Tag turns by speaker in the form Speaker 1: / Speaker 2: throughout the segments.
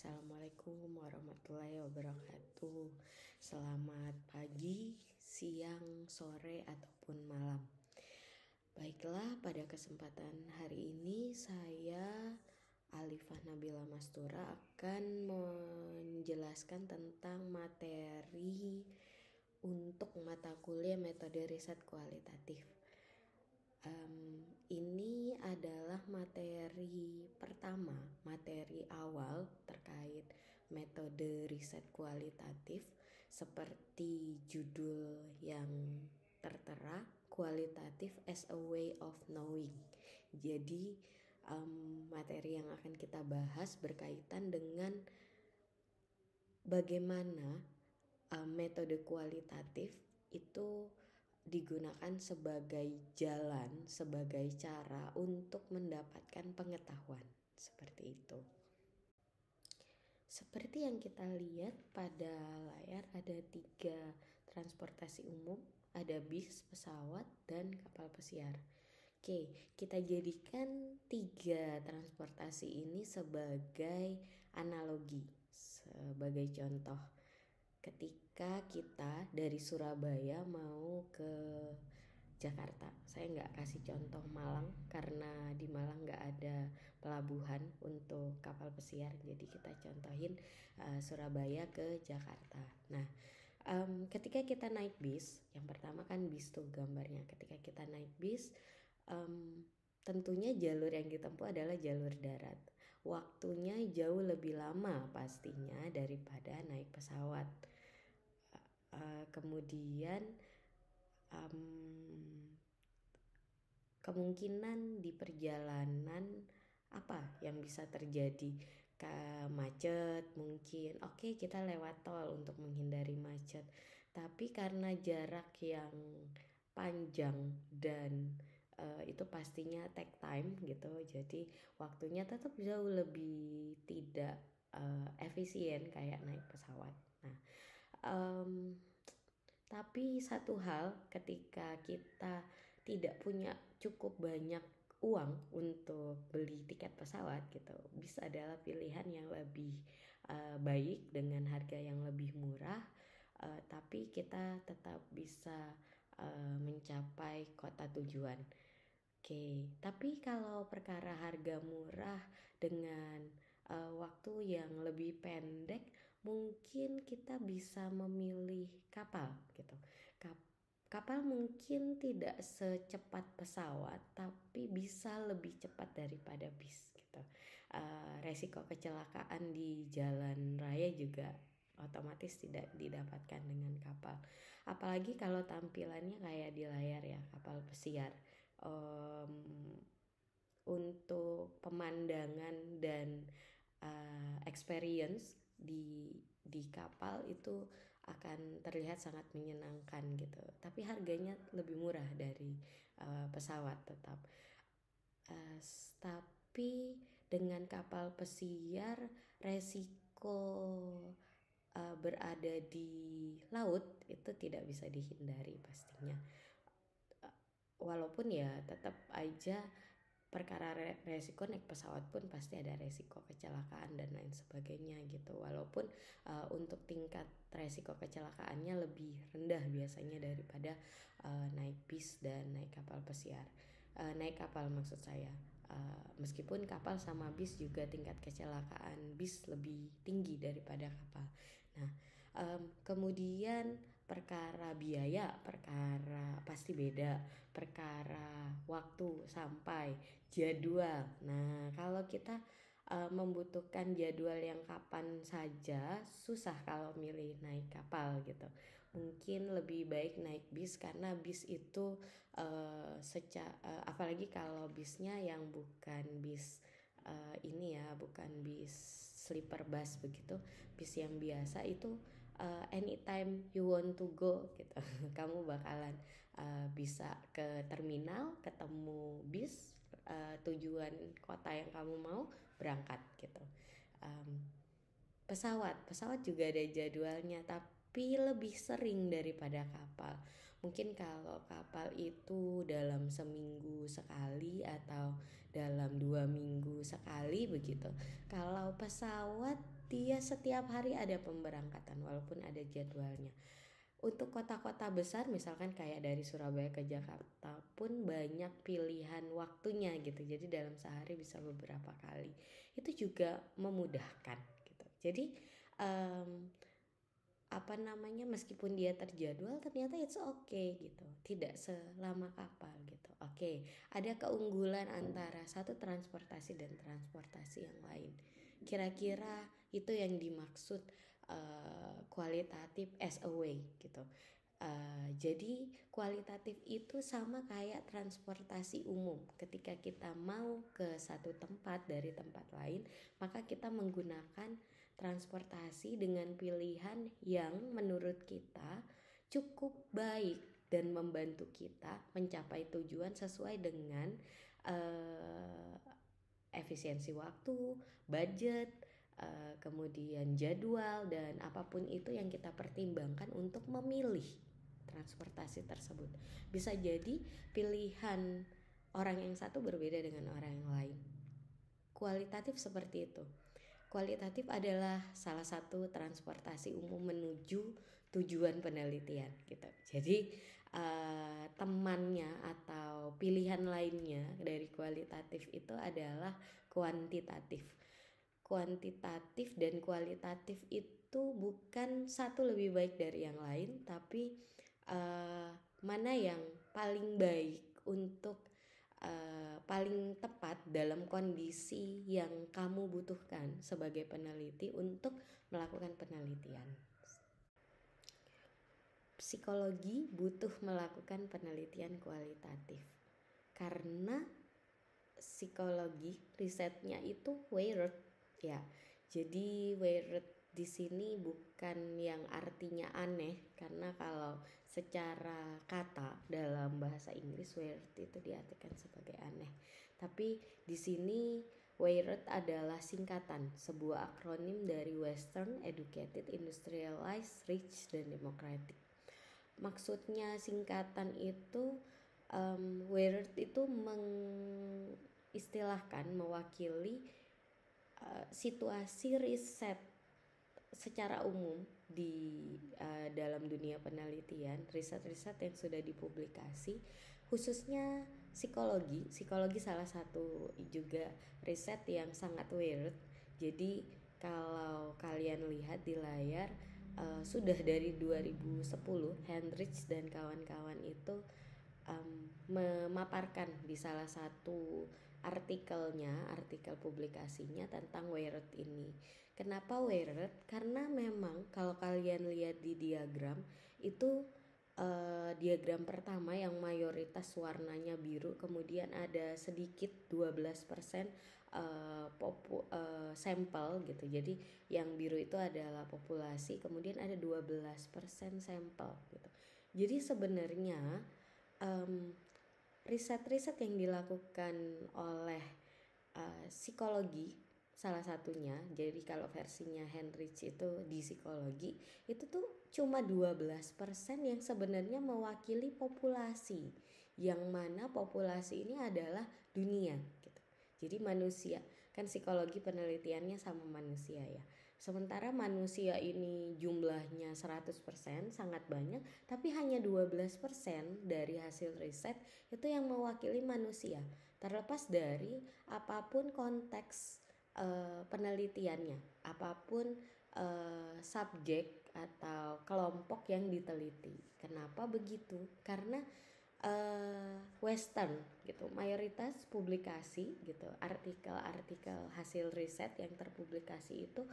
Speaker 1: Assalamualaikum warahmatullahi wabarakatuh. Selamat pagi, siang, sore, ataupun malam. Baiklah, pada kesempatan hari ini saya Alifah Nabila Mastura akan menjelaskan tentang materi untuk mata kuliah metode riset kualitatif. Ini adalah materi pertama, materi awal terkait metode riset kualitatif seperti judul yang tertera, kualitatif as a way of knowing. Jadi materi yang akan kita bahas berkaitan dengan bagaimana metode kualitatif itu digunakan sebagai jalan, sebagai cara untuk mendapatkan pengetahuan. Seperti itu. Seperti yang kita lihat pada layar, ada 3 transportasi umum, ada bis, pesawat, dan kapal pesiar. Oke, kita jadikan 3 transportasi ini sebagai analogi, sebagai contoh. Ketika kita dari Surabaya mau ke Jakarta, saya nggak kasih contoh Malang karena di Malang nggak ada pelabuhan untuk kapal pesiar, jadi kita contohin Surabaya ke Jakarta. Nah, ketika kita naik bis, yang pertama kan bis tuh gambarnya. Ketika kita naik bis, tentunya jalur yang ditempuh adalah jalur darat. Waktunya jauh lebih lama pastinya daripada naik pesawat. Kemudian kemungkinan di perjalanan apa yang bisa terjadi? Macet mungkin. Oke, kita lewat tol untuk menghindari macet. Tapi karena jarak yang panjang dan itu pastinya take time gitu, jadi waktunya tetap jauh lebih tidak efisien kayak naik pesawat. Nah, tapi satu hal, ketika kita tidak punya cukup banyak uang untuk beli tiket pesawat gitu, bis adalah pilihan yang lebih baik dengan harga yang lebih murah, tapi kita tetap bisa mencapai kota tujuan. Oke, tapi kalau perkara harga murah dengan waktu yang lebih pendek, mungkin kita bisa memilih kapal gitu. Kapal mungkin tidak secepat pesawat, tapi bisa lebih cepat daripada bis gitu. Resiko kecelakaan di jalan raya juga otomatis tidak didapatkan dengan kapal. Apalagi kalau tampilannya kayak di layar ya, kapal pesiar. Untuk pemandangan dan experience di kapal itu akan terlihat sangat menyenangkan gitu. Tapi harganya lebih murah dari pesawat tetap. Tapi dengan kapal pesiar resiko berada di laut itu tidak bisa dihindari pastinya. Walaupun ya tetap aja perkara resiko naik pesawat pun pasti ada resiko kecelakaan dan lain sebagainya gitu. Walaupun untuk tingkat resiko kecelakaannya lebih rendah biasanya daripada naik bis dan naik kapal pesiar. Naik kapal maksud saya. Meskipun kapal sama bis juga tingkat kecelakaan bis lebih tinggi daripada kapal. Nah, kemudian perkara biaya, perkara pasti beda, perkara waktu sampai, jadwal. Nah, kalau kita membutuhkan jadwal yang kapan saja, susah kalau milih naik kapal gitu. Mungkin lebih baik naik bis karena bis itu apalagi kalau bisnya yang bukan bis ini ya, bukan bis sleeper bus begitu, bis yang biasa itu anytime you want to go gitu, kamu bakalan bisa ke terminal, ketemu bis tujuan kota yang kamu mau, berangkat gitu. Pesawat juga ada jadwalnya, tapi lebih sering daripada kapal. Mungkin kalau kapal itu dalam seminggu sekali atau dalam 2 minggu sekali begitu. Kalau pesawat dia setiap hari ada pemberangkatan walaupun ada jadwalnya. Untuk kota-kota besar misalkan kayak dari Surabaya ke Jakarta pun banyak pilihan waktunya gitu. Jadi dalam sehari bisa beberapa kali. Itu juga memudahkan gitu. Jadi meskipun dia terjadwal ternyata it's okay gitu, tidak selama kapal gitu. Oke, ada keunggulan antara satu transportasi dan transportasi yang lain. Kira-kira itu yang dimaksud kualitatif as a way gitu. Jadi kualitatif itu sama kayak transportasi umum. Ketika kita mau ke satu tempat dari tempat lain, maka kita menggunakan transportasi dengan pilihan yang menurut kita cukup baik dan membantu kita mencapai tujuan sesuai dengan efisiensi waktu, budget, kemudian jadwal, dan apapun itu yang kita pertimbangkan untuk memilih transportasi tersebut. Bisa jadi pilihan orang yang satu berbeda dengan orang yang lain. Kualitatif seperti itu. Kualitatif adalah salah satu transportasi umum menuju tujuan penelitian gitu. Jadi temannya atau pilihan lainnya dari kualitatif itu adalah kuantitatif. Kuantitatif dan kualitatif itu bukan satu lebih baik dari yang lain, tapi mana yang paling baik untuk paling tepat dalam kondisi yang kamu butuhkan sebagai peneliti untuk melakukan penelitian. Psikologi butuh melakukan penelitian kualitatif karena psikologi risetnya itu Weyert ya. Jadi Weyert di sini bukan yang artinya aneh, karena kalau secara kata dalam bahasa Inggris Weyert itu diartikan sebagai aneh. Tapi di sini Weyert adalah singkatan, sebuah akronim dari Western, Educated, Industrialized, Rich, dan Democratic. Maksudnya singkatan itu Weyert itu mengistilahkan mewakili situasi riset secara umum di dalam dunia penelitian, riset-riset yang sudah dipublikasi, khususnya psikologi salah satu juga riset yang sangat weird. Jadi kalau kalian lihat di layar sudah dari 2010 Hendricks dan kawan-kawan itu memaparkan di salah satu artikel publikasinya tentang Weyert ini. Kenapa Weyert? Karena memang kalau kalian lihat di diagram itu diagram pertama yang mayoritas warnanya biru, kemudian ada sedikit 12% sampel gitu. Jadi yang biru itu adalah populasi, kemudian ada 12% sampel gitu. Jadi sebenarnya riset-riset yang dilakukan oleh psikologi salah satunya, jadi kalau versinya Hendricks itu di psikologi itu tuh cuma 12% yang sebenarnya mewakili populasi, yang mana populasi ini adalah dunia gitu. Jadi manusia, kan psikologi penelitiannya sama manusia ya. Sementara manusia ini jumlahnya 100%, sangat banyak, tapi hanya 12% dari hasil riset itu yang mewakili manusia. Terlepas dari apapun konteks penelitiannya, apapun subjek atau kelompok yang diteliti. Kenapa begitu? Karena Western gitu, mayoritas publikasi gitu, artikel-artikel hasil riset yang terpublikasi itu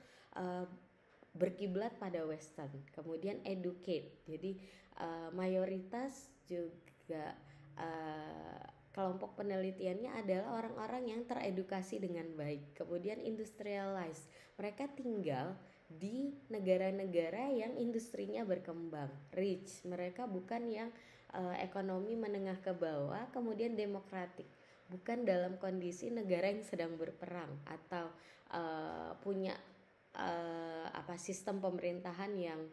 Speaker 1: berkiblat pada Western, kemudian educate. Jadi mayoritas juga kelompok penelitiannya adalah orang-orang yang teredukasi dengan baik, kemudian industrialized. Mereka tinggal di negara-negara yang industrinya berkembang, rich. Mereka bukan yang ekonomi menengah ke bawah, kemudian demokratik, bukan dalam kondisi negara yang sedang berperang atau punya sistem pemerintahan yang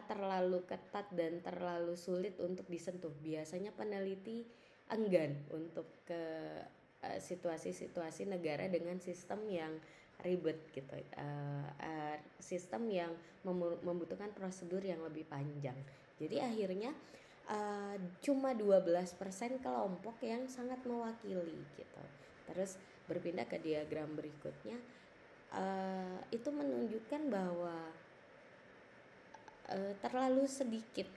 Speaker 1: terlalu ketat dan terlalu sulit untuk disentuh. Biasanya peneliti enggan untuk ke situasi-situasi negara dengan sistem yang ribet gitu, sistem yang membutuhkan prosedur yang lebih panjang. Jadi akhirnya cuma 12% kelompok yang sangat mewakili gitu. Terus berpindah ke diagram berikutnya, itu menunjukkan bahwa terlalu sedikit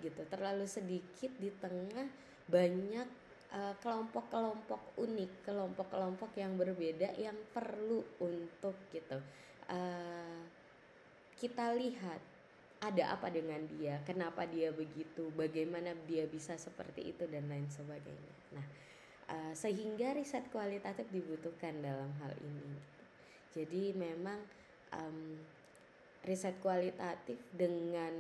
Speaker 1: di tengah banyak kelompok-kelompok unik, kelompok-kelompok yang berbeda yang perlu untuk gitu kita lihat ada apa dengan dia, kenapa dia begitu, bagaimana dia bisa seperti itu dan lain sebagainya. Nah, sehingga riset kualitatif dibutuhkan dalam hal ini. Jadi memang riset kualitatif dengan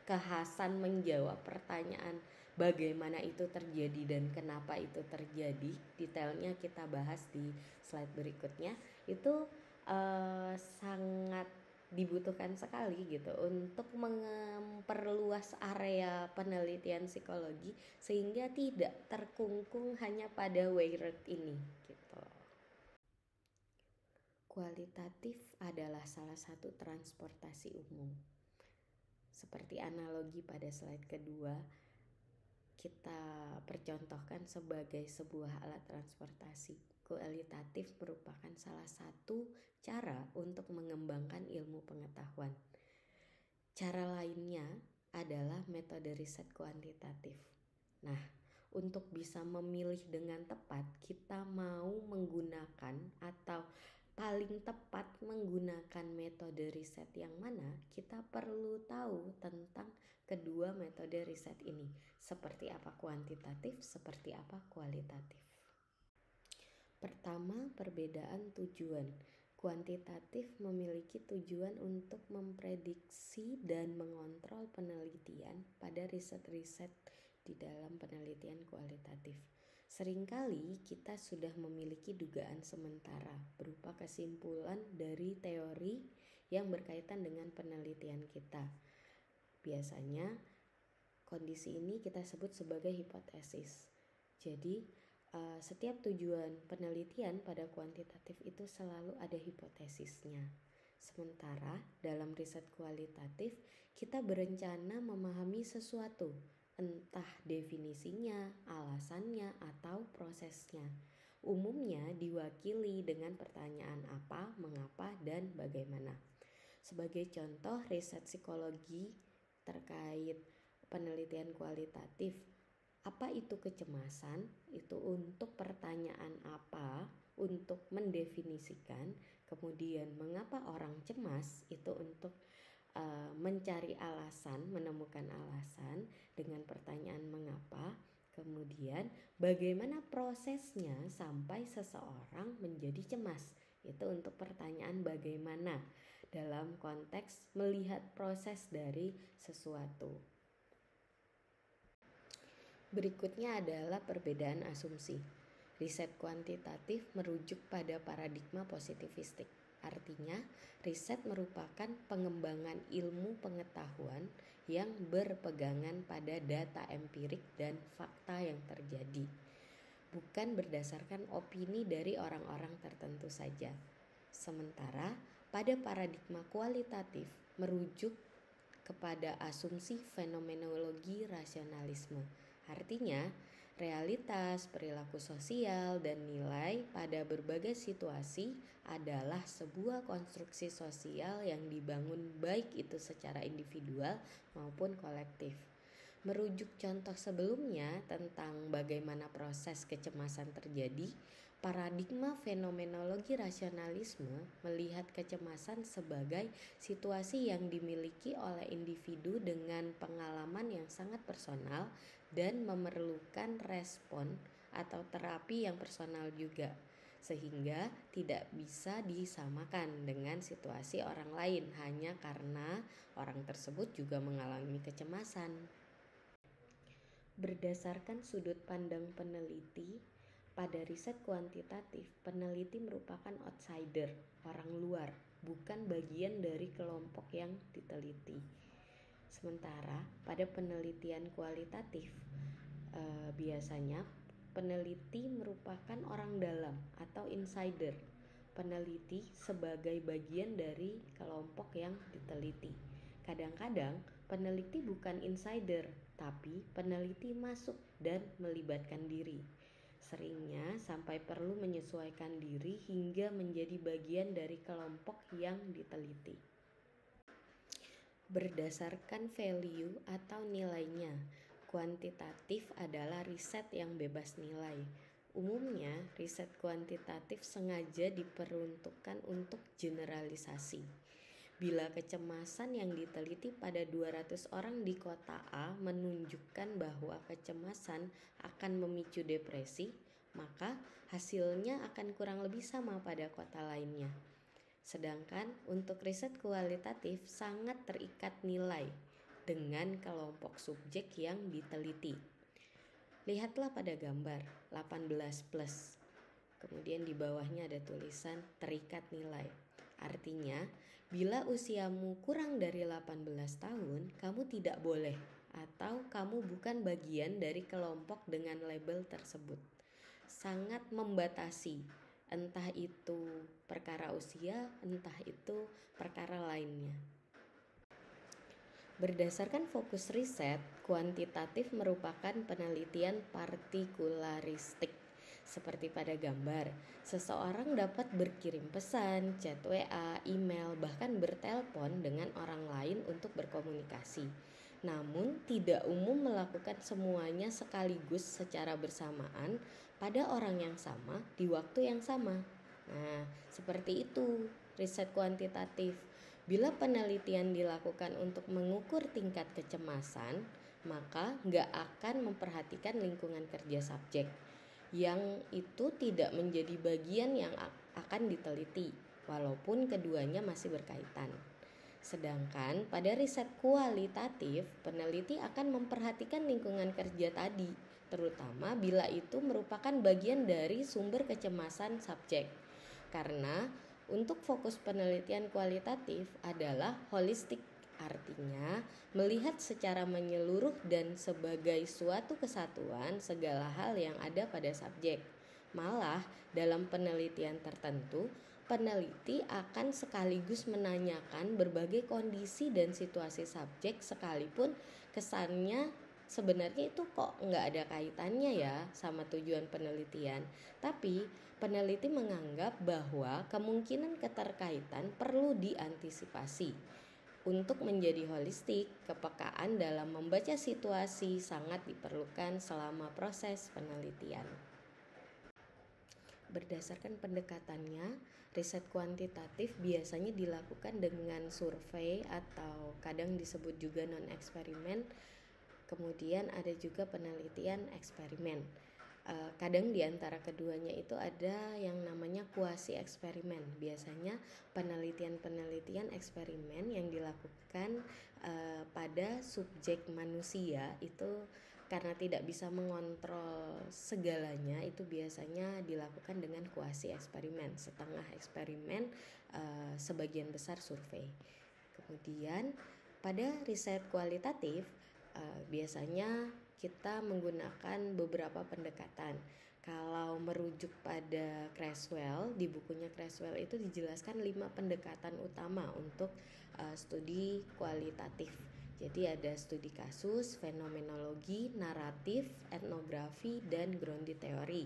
Speaker 1: kekhasan menjawab pertanyaan bagaimana itu terjadi dan kenapa itu terjadi, detailnya kita bahas di slide berikutnya. Itu sangat dibutuhkan sekali gitu untuk memperluas area penelitian psikologi sehingga tidak terkungkung hanya pada Weyert ini gitu. Kualitatif adalah salah satu transportasi umum. Seperti analogi pada slide kedua, kita percontohkan sebagai sebuah alat transportasi. Kualitatif merupakan salah satu cara untuk mengembangkan ilmu pengetahuan. Cara lainnya adalah metode riset kuantitatif. Nah, untuk bisa memilih dengan tepat, kita mau menggunakan atau paling tepat menggunakan metode riset yang mana, kita perlu tahu tentang kedua metode riset ini. Seperti apa kuantitatif, seperti apa kualitatif. Pertama, perbedaan tujuan. Kuantitatif memiliki tujuan untuk memprediksi dan mengontrol penelitian pada riset-riset di dalam penelitian kualitatif. Seringkali kita sudah memiliki dugaan sementara berupa kesimpulan dari teori yang berkaitan dengan penelitian kita. Biasanya kondisi ini kita sebut sebagai hipotesis. Jadi setiap tujuan penelitian pada kuantitatif itu selalu ada hipotesisnya. Sementara dalam riset kualitatif kita berencana memahami sesuatu, entah definisinya, alasannya, atau prosesnya. Umumnya diwakili dengan pertanyaan apa, mengapa, dan bagaimana. Sebagai contoh riset psikologi terkait penelitian kualitatif, apa itu kecemasan? Itu untuk pertanyaan apa, untuk mendefinisikan. Kemudian mengapa orang cemas? Itu untuk mencari alasan, menemukan alasan dengan pertanyaan mengapa. Kemudian bagaimana prosesnya sampai seseorang menjadi cemas? Itu untuk pertanyaan bagaimana dalam konteks melihat proses dari sesuatu. Berikutnya adalah perbedaan asumsi. Riset kuantitatif merujuk pada paradigma positivistik. Artinya, riset merupakan pengembangan ilmu pengetahuan yang berpegangan pada data empirik dan fakta yang terjadi, bukan berdasarkan opini dari orang-orang tertentu saja. Sementara, pada paradigma kualitatif merujuk kepada asumsi fenomenologi rasionalisme. Artinya, realitas, perilaku sosial, dan nilai pada berbagai situasi adalah sebuah konstruksi sosial yang dibangun baik itu secara individual maupun kolektif. Merujuk contoh sebelumnya tentang bagaimana proses kecemasan terjadi, paradigma fenomenologi rasionalisme melihat kecemasan sebagai situasi yang dimiliki oleh individu dengan pengalaman yang sangat personal dan memerlukan respon atau terapi yang personal juga, sehingga tidak bisa disamakan dengan situasi orang lain hanya karena orang tersebut juga mengalami kecemasan. Berdasarkan sudut pandang peneliti, pada riset kuantitatif, peneliti merupakan outsider, orang luar, bukan bagian dari kelompok yang diteliti. Sementara pada penelitian kualitatif, biasanya peneliti merupakan orang dalam atau insider. Peneliti sebagai bagian dari kelompok yang diteliti. Kadang-kadang peneliti bukan insider, tapi peneliti masuk dan melibatkan diri. Seringnya sampai perlu menyesuaikan diri hingga menjadi bagian dari kelompok yang diteliti. Berdasarkan value atau nilainya, kuantitatif adalah riset yang bebas nilai. Umumnya, riset kuantitatif sengaja diperuntukkan untuk generalisasi. Bila kecemasan yang diteliti pada 200 orang di kota A menunjukkan bahwa kecemasan akan memicu depresi, maka hasilnya akan kurang lebih sama pada kota lainnya. Sedangkan untuk riset kualitatif sangat terikat nilai dengan kelompok subjek yang diteliti. Lihatlah pada gambar 18+. Kemudian di bawahnya ada tulisan terikat nilai. Artinya, bila usiamu kurang dari 18 tahun, kamu tidak boleh atau kamu bukan bagian dari kelompok dengan label tersebut. Sangat membatasi, entah itu perkara usia, entah itu perkara lainnya. Berdasarkan fokus riset, kuantitatif merupakan penelitian partikularistik. Seperti pada gambar, seseorang dapat berkirim pesan, chat WA, email, bahkan bertelepon dengan orang lain untuk berkomunikasi. Namun, tidak umum melakukan semuanya sekaligus secara bersamaan pada orang yang sama di waktu yang sama. Nah, seperti itu riset kuantitatif. Bila penelitian dilakukan untuk mengukur tingkat kecemasan, maka nggak akan memperhatikan lingkungan kerja subjek, yang itu tidak menjadi bagian yang akan diteliti, walaupun keduanya masih berkaitan. Sedangkan pada riset kualitatif, peneliti akan memperhatikan lingkungan kerja tadi, terutama bila itu merupakan bagian dari sumber kecemasan subjek. Karena untuk fokus penelitian kualitatif adalah holistik, artinya melihat secara menyeluruh dan sebagai suatu kesatuan segala hal yang ada pada subjek. Malah dalam penelitian tertentu, peneliti akan sekaligus menanyakan berbagai kondisi dan situasi subjek sekalipun kesannya sebenarnya itu kok nggak ada kaitannya ya sama tujuan penelitian. Tapi peneliti menganggap bahwa kemungkinan keterkaitan perlu diantisipasi. Untuk menjadi holistik, kepekaan dalam membaca situasi sangat diperlukan selama proses penelitian. Berdasarkan pendekatannya, riset kuantitatif biasanya dilakukan dengan survei atau kadang disebut juga non-eksperimen. Kemudian ada juga penelitian eksperimen. Kadang di antara keduanya itu ada yang namanya kuasi eksperimen. Biasanya penelitian eksperimen yang dilakukan pada subjek manusia itu karena tidak bisa mengontrol segalanya, itu biasanya dilakukan dengan kuasi eksperimen, setengah eksperimen, sebagian besar survei. Kemudian pada riset kualitatif biasanya kita menggunakan beberapa pendekatan. Kalau merujuk pada Creswell, di bukunya Creswell itu dijelaskan 5 pendekatan utama untuk studi kualitatif. Jadi ada studi kasus, fenomenologi, naratif, etnografi, dan grounded theory.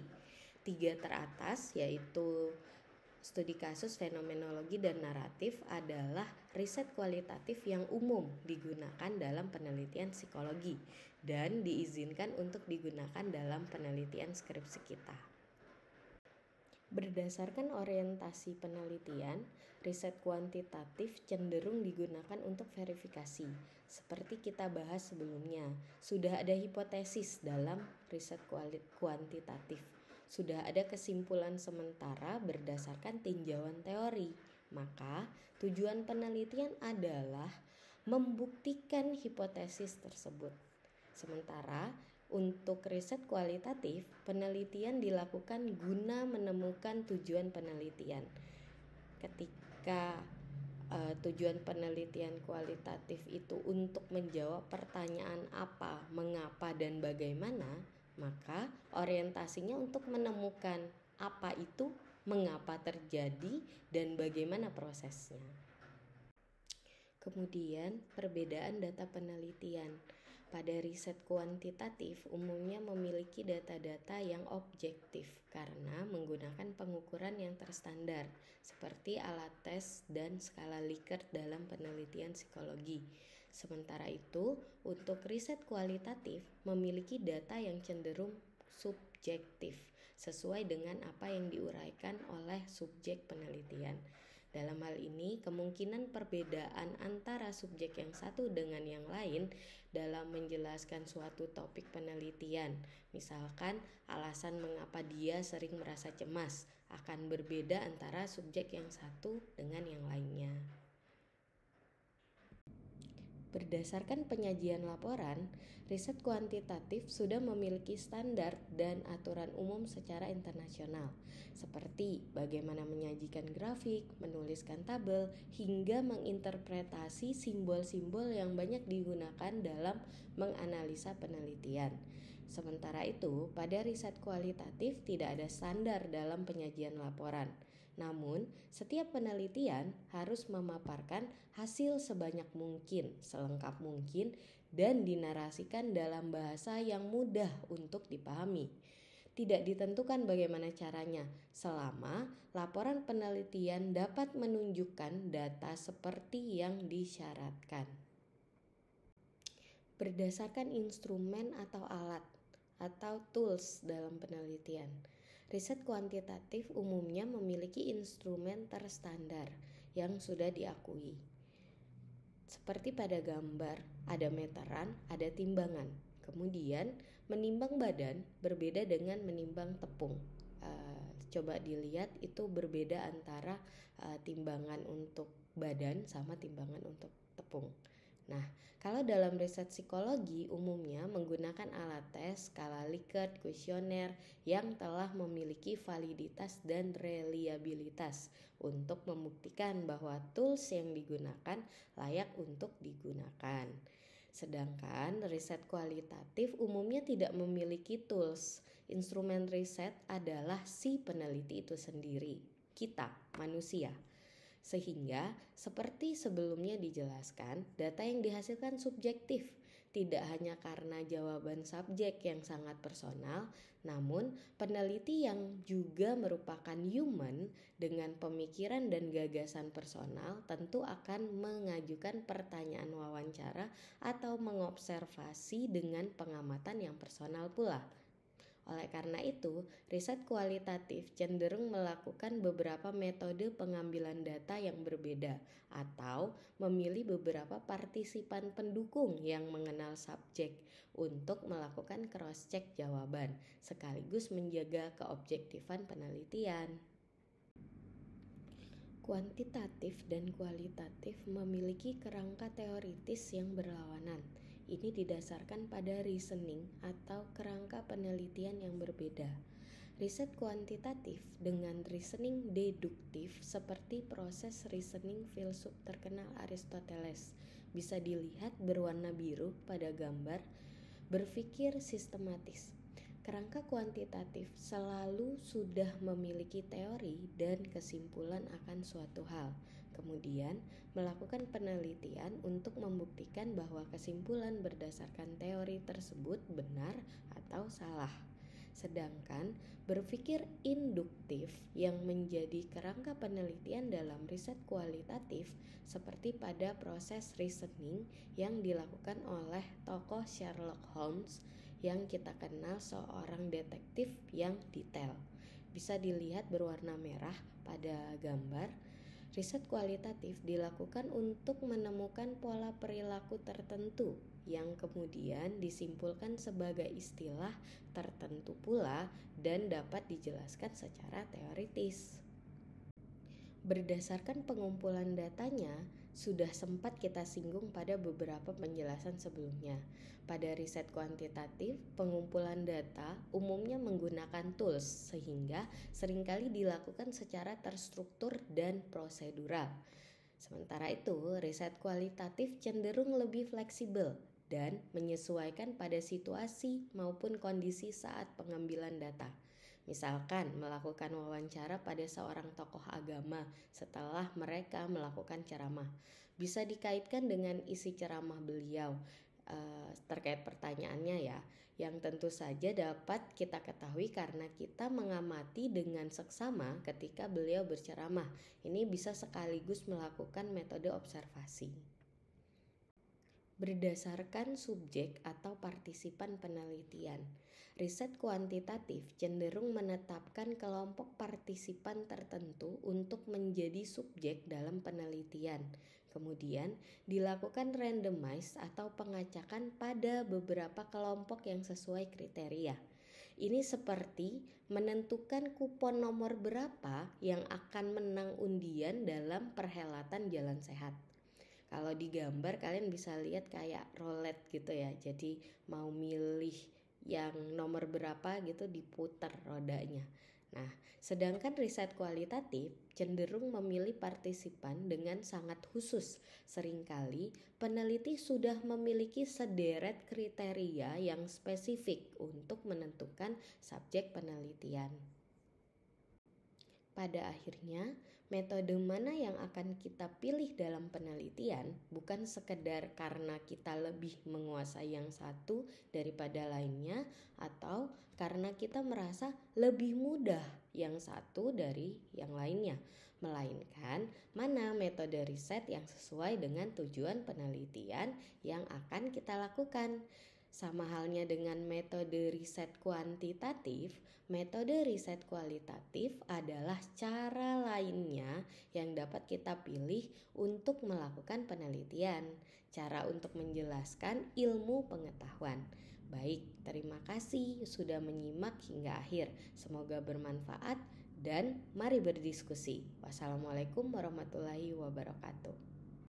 Speaker 1: 3 teratas yaitu studi kasus, fenomenologi, dan naratif adalah riset kualitatif yang umum digunakan dalam penelitian psikologi dan diizinkan untuk digunakan dalam penelitian skripsi kita. Berdasarkan orientasi penelitian, riset kuantitatif cenderung digunakan untuk verifikasi. Seperti kita bahas sebelumnya, sudah ada hipotesis dalam riset kuantitatif. Sudah ada kesimpulan sementara berdasarkan tinjauan teori. Maka tujuan penelitian adalah membuktikan hipotesis tersebut. Sementara untuk riset kualitatif, penelitian dilakukan guna menemukan tujuan penelitian. Ketika tujuan penelitian kualitatif itu untuk menjawab pertanyaan apa, mengapa, dan bagaimana, maka orientasinya untuk menemukan apa itu, mengapa terjadi, dan bagaimana prosesnya. Kemudian, perbedaan data penelitian. Pada riset kuantitatif umumnya memiliki data-data yang objektif karena menggunakan pengukuran yang terstandar seperti alat tes dan skala Likert dalam penelitian psikologi. Sementara itu, untuk riset kualitatif memiliki data yang cenderung subjektif sesuai dengan apa yang diuraikan oleh subjek penelitian. Dalam hal ini, kemungkinan perbedaan antara subjek yang satu dengan yang lain dalam menjelaskan suatu topik penelitian, misalkan alasan mengapa dia sering merasa cemas, akan berbeda antara subjek yang satu dengan yang lainnya. Berdasarkan penyajian laporan, riset kuantitatif sudah memiliki standar dan aturan umum secara internasional, seperti bagaimana menyajikan grafik, menuliskan tabel, hingga menginterpretasi simbol-simbol yang banyak digunakan dalam menganalisa penelitian. Sementara itu, pada riset kualitatif tidak ada standar dalam penyajian laporan. Namun, setiap penelitian harus memaparkan hasil sebanyak mungkin, selengkap mungkin, dan dinarasikan dalam bahasa yang mudah untuk dipahami. Tidak ditentukan bagaimana caranya, selama laporan penelitian dapat menunjukkan data seperti yang disyaratkan. Berdasarkan instrumen atau alat atau tools dalam penelitian, riset kuantitatif umumnya memiliki instrumen terstandar yang sudah diakui. Seperti pada gambar, ada meteran, ada timbangan. Kemudian, menimbang badan berbeda dengan menimbang tepung. Coba dilihat, itu berbeda antara timbangan untuk badan sama timbangan untuk tepung. Nah, kalau dalam riset psikologi umumnya menggunakan alat tes, skala Likert, kuesioner yang telah memiliki validitas dan reliabilitas untuk membuktikan bahwa tools yang digunakan layak untuk digunakan. Sedangkan riset kualitatif umumnya tidak memiliki tools. Instrumen riset adalah si peneliti itu sendiri, kita, manusia. Sehingga, seperti sebelumnya dijelaskan, data yang dihasilkan subjektif, tidak hanya karena jawaban subjek yang sangat personal, namun peneliti yang juga merupakan human dengan pemikiran dan gagasan personal tentu akan mengajukan pertanyaan wawancara atau mengobservasi dengan pengamatan yang personal pula. Oleh karena itu, riset kualitatif cenderung melakukan beberapa metode pengambilan data yang berbeda atau memilih beberapa partisipan pendukung yang mengenal subjek untuk melakukan cross-check jawaban, sekaligus menjaga keobjektifan penelitian. Kuantitatif dan kualitatif memiliki kerangka teoritis yang berlawanan. Ini didasarkan pada reasoning atau kerangka penelitian yang berbeda. Riset kuantitatif dengan reasoning deduktif seperti proses reasoning filsuf terkenal Aristoteles bisa dilihat berwarna biru pada gambar berpikir sistematis. Kerangka kuantitatif selalu sudah memiliki teori dan kesimpulan akan suatu hal, kemudian melakukan penelitian untuk membuktikan bahwa kesimpulan berdasarkan teori tersebut benar atau salah. Sedangkan berpikir induktif yang menjadi kerangka penelitian dalam riset kualitatif seperti pada proses reasoning yang dilakukan oleh tokoh Sherlock Holmes yang kita kenal seorang detektif yang detail. Bisa dilihat berwarna merah pada gambar. Riset kualitatif dilakukan untuk menemukan pola perilaku tertentu yang kemudian disimpulkan sebagai istilah tertentu pula dan dapat dijelaskan secara teoritis. Berdasarkan pengumpulan datanya, sudah sempat kita singgung pada beberapa penjelasan sebelumnya. Pada riset kuantitatif, pengumpulan data umumnya menggunakan tools sehingga seringkali dilakukan secara terstruktur dan prosedural. Sementara itu, riset kualitatif cenderung lebih fleksibel dan menyesuaikan pada situasi maupun kondisi saat pengambilan data. Misalkan melakukan wawancara pada seorang tokoh agama setelah mereka melakukan ceramah. Bisa dikaitkan dengan isi ceramah beliau terkait pertanyaannya ya, yang tentu saja dapat kita ketahui karena kita mengamati dengan seksama ketika beliau berceramah. Ini bisa sekaligus melakukan metode observasi. Berdasarkan subjek atau partisipan penelitian, riset kuantitatif cenderung menetapkan kelompok partisipan tertentu untuk menjadi subjek dalam penelitian. Kemudian dilakukan randomize atau pengacakan pada beberapa kelompok yang sesuai kriteria. Ini seperti menentukan kupon nomor berapa yang akan menang undian dalam perhelatan jalan sehat. Kalau di gambar kalian bisa lihat kayak roulette gitu ya. Jadi mau milih yang nomor berapa gitu diputar rodanya. Nah, sedangkan riset kualitatif cenderung memilih partisipan dengan sangat khusus. Seringkali peneliti sudah memiliki sederet kriteria yang spesifik untuk menentukan subjek penelitian. Pada akhirnya, metode mana yang akan kita pilih dalam penelitian bukan sekedar karena kita lebih menguasai yang satu daripada lainnya atau karena kita merasa lebih mudah yang satu dari yang lainnya, melainkan mana metode riset yang sesuai dengan tujuan penelitian yang akan kita lakukan. Sama halnya dengan metode riset kuantitatif, metode riset kualitatif adalah cara lainnya yang dapat kita pilih untuk melakukan penelitian, cara untuk menjelaskan ilmu pengetahuan. Baik, terima kasih sudah menyimak hingga akhir. Semoga bermanfaat dan mari berdiskusi. Wassalamualaikum warahmatullahi wabarakatuh.